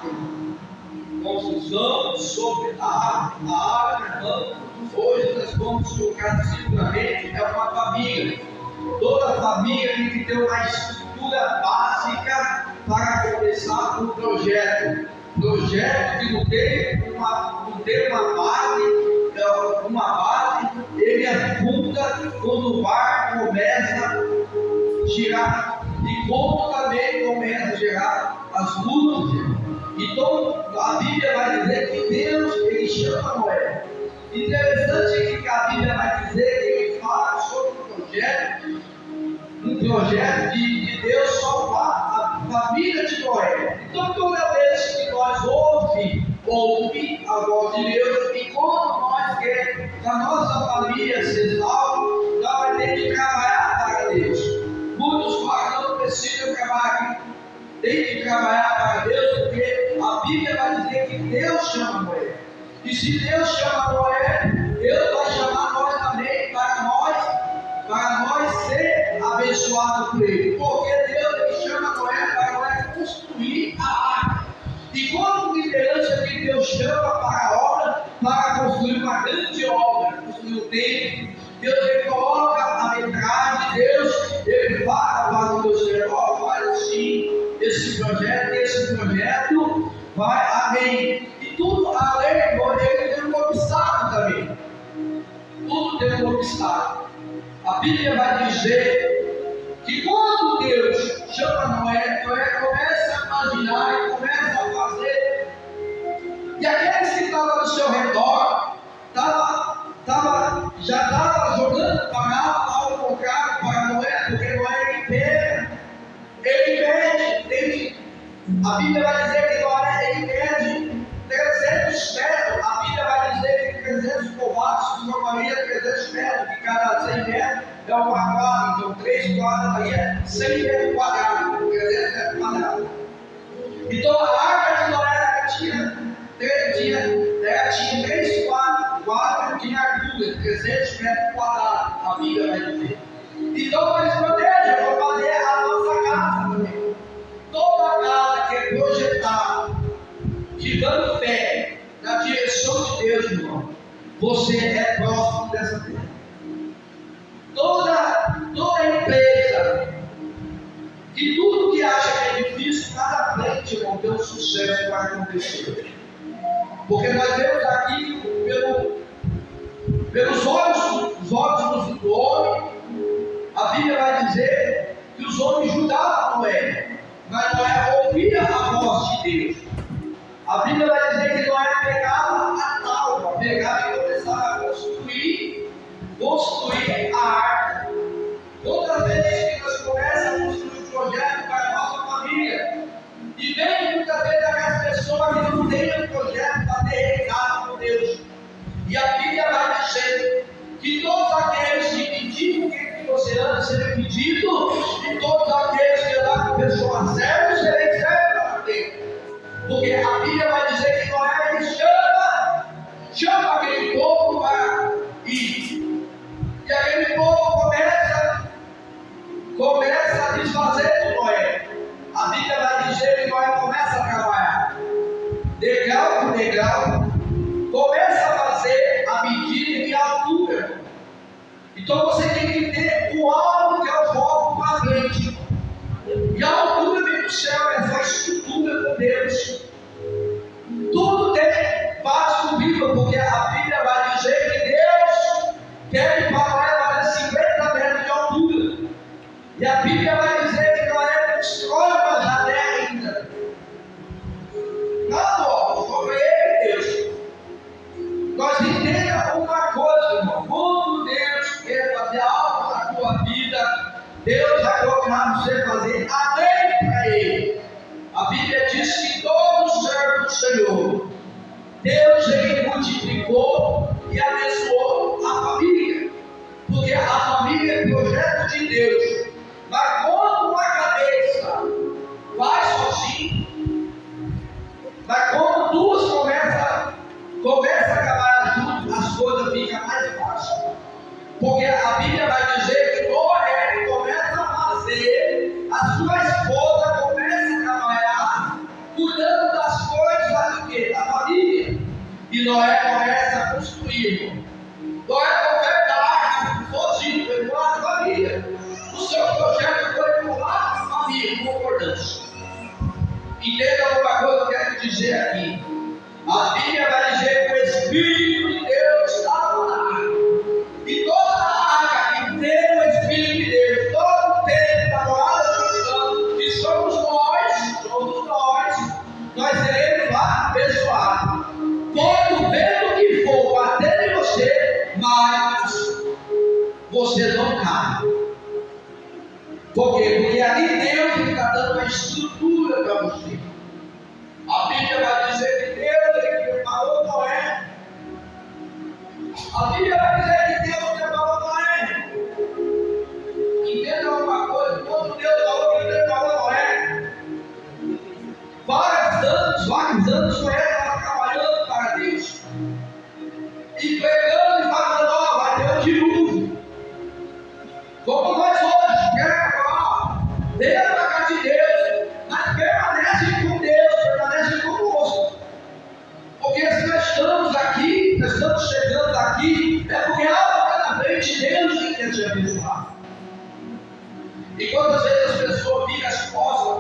barco, construção sobre a água, irmão. Hoje nós vamos colocar seguramente é uma família. Toda família tem que ter uma estrutura básica para começar um projeto. Projeto que não tem uma base, ele afunda quando o barco começa a girar. E como também começa a gerar as lutas. Então a Bíblia vai dizer que Deus, ele chama Noé. Interessante que a Bíblia vai dizer que ele fala sobre um projeto de Deus salvar a família de Noé. Então toda vez que nós ouve a voz de Deus, e quando nós queremos que a nossa família seja salva, nós vamos ter que trabalhar para Deus. Muitos falam, não precisam trabalhar, tem que trabalhar para Deus, porque a Bíblia vai dizer que Deus chama Noé. E se Deus chama Noé, Deus vai chamar nós também para nós ser abençoados por Ele. Porque Deus ele chama Noé para Noé construir a arca. E como liderança que Deus chama para a obra, para construir uma grande obra, construir o templo, Deus ele coloca a metragem, Deus ele fala para o Deus servo, faz assim, esse projeto vai além. E tudo além, ele tem um obstáculo também. Tudo tem um obstáculo. A Bíblia vai dizer que quando Deus chama Noé, Noé começa a imaginar e começa a fazer. E aqueles que estavam ao seu redor já estavam jogando palavras ao contrário para Noé, porque Noé ele pede. A Bíblia vai dizer que Noé ele pede 300 metros. A Bíblia vai dizer que 300 povos formaria 300 metros, que cada 100 metros é um quadrado, então 3 quadros aí é 100 metros quadrados, 300 metros quadrados. Então a arca de Noé tinha 3 quadros de largura, 300 metros quadrados, a Bíblia vai dizer. Então nós planejamos, vamos fazer a nossa casa também. Toda casa que é projetada, dando fé na direção de Deus, irmão, você é próximo dessa terra. Toda empresa, que tudo que acha que é difícil, cada frente, irmão, tem um sucesso para acontecer. Porque nós vemos aqui, pelos olhos do homem, a Bíblia vai dizer que os homens julgavam Noé, mas Noé ouvia a voz de Deus. A Bíblia vai dizer que Noé pegava a tábua, pegava e começava a construir a arca. Toda vez que nós começamos a construir um projeto para a nossa família, e vem muitas vezes aquelas pessoas que não têm um projeto para ter realizado com Deus. E a Bíblia vai dizer que todos aqueles que pediram que você anda serem pedidos, e todos aqueles que andam com pessoas sérias serem sérios para Deus. Porque a Bíblia vai dizer que Noé ele chama aquele povo para ir. E aquele povo começa a desfazer de Noé. A Bíblia vai dizer que Noé começa a trabalhar, degrau por degrau, começa a fazer a medida e a altura. Então você tem que ter o alto que é o foco para frente. E a altura vem do céu, é a estrutura com Deus. Tudo tem base bíblica, porque a Bíblia vai dizer que Deus quer que Noé fazer 50 metros de altura. E a Bíblia vai dizer que Noé constrói uma janela ainda. Não, sobre ele, Deus. Nós entendemos uma coisa, irmão. Quando Deus quer fazer algo na tua vida, Deus vai colocar você fazer além para Ele. A Bíblia diz que todo servo do Senhor, Deus ele multiplicou e abençoou a família. Porque a família é projeto de Deus. Mas quando uma cabeça vai sozinho, mas quando duas começam a trabalhar juntos, as coisas ficam mais fáceis. Porque a Bíblia vai dizer que Noé começa a fazer, a sua esposa começa a trabalhar, cuidando das das coisas do quê? Da família. E Noé começa a construir. Noé ofertar sozinho, foi com a família. O seu projeto foi com a família, concordância. Entenda uma coisa que eu quero dizer aqui. A Bíblia vai dizer que o Espírito de Deus estava lá. E toda a arca que tem o Espírito de Deus, todo o tempo da morada cristã, que somos nós seremos abençoados. Pode o vento que for bater em você, mas você não cai. Por quê? Porque ali Deus está dando uma estrutura para você. A Bíblia vai dizer que Deus ele preparou Noé. A Bíblia vai dizer que Deus preparou Noé. Entenda uma coisa, quando Deus falou que ele preparou Noé, vários anos Noé estava trabalhando para Deus. E pregando e falando, ó, vai ter um dilúvio. Como nós hoje, quer falar, venha para cá de Deus, mas permanece com Deus, permanece conosco. Porque se nós estamos aqui, nós estamos chegando aqui, é porque algo na frente Deus quer te abençoar. E quantas vezes